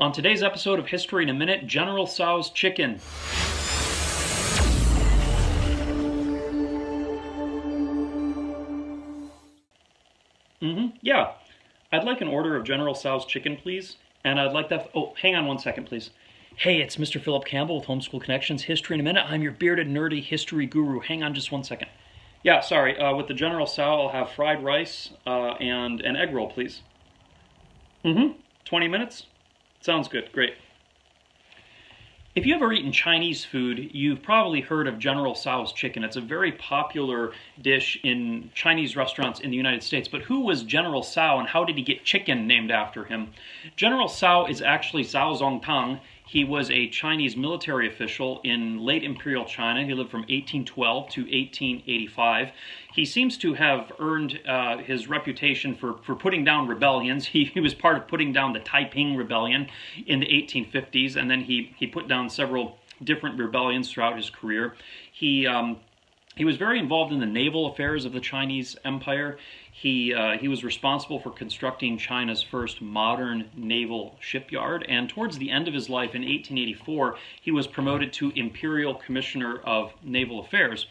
On today's episode of History in a Minute, General Tso's Chicken. Yeah. I'd like an order of General Tso's Chicken, please. And I'd like that... Oh, hang on one second, please. Hey, it's Mr. Philip Campbell with Homeschool Connections. History in a Minute. I'm your bearded, nerdy history guru. Hang on just one second. Yeah, sorry. With the General Tso, I'll have fried rice and an egg roll, please. 20 minutes? Sounds good. Great. If you've ever eaten Chinese food, you've probably heard of General Tso's Chicken. It's a very popular dish in Chinese restaurants in the United States. But who was General Tso and how did he get chicken named after him? General Tso is actually Zhao Zongtang. He was a Chinese military official in late imperial China. He lived from 1812 to 1885. He seems to have earned his reputation for putting down rebellions. He was part of putting down the Taiping Rebellion in the 1850s, and then he put down several different rebellions throughout his career. He was very involved in the naval affairs of the Chinese Empire. He was responsible for constructing China's first modern naval shipyard, and towards the end of his life in 1884, he was promoted to Imperial Commissioner of Naval Affairs.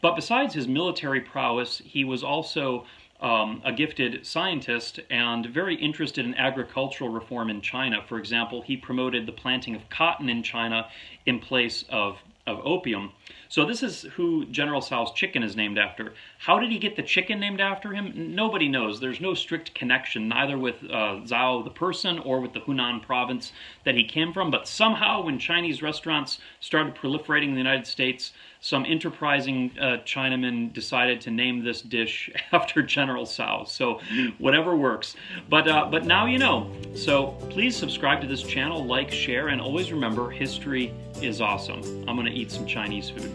But besides his military prowess, he was also a gifted scientist and very interested in agricultural reform in China. For example, he promoted the planting of cotton in China in place of opium. So this is who General Tso's Chicken is named after. How did he get the chicken named after him? Nobody knows. There's no strict connection, neither with Zhao the person or with the Hunan province that he came from. But somehow when Chinese restaurants started proliferating in the United States, some enterprising Chinamen decided to name this dish after General Tso. So whatever works. But now you know. So please subscribe to this channel, like, share, and always remember, history is awesome. I'm going to eat some Chinese food.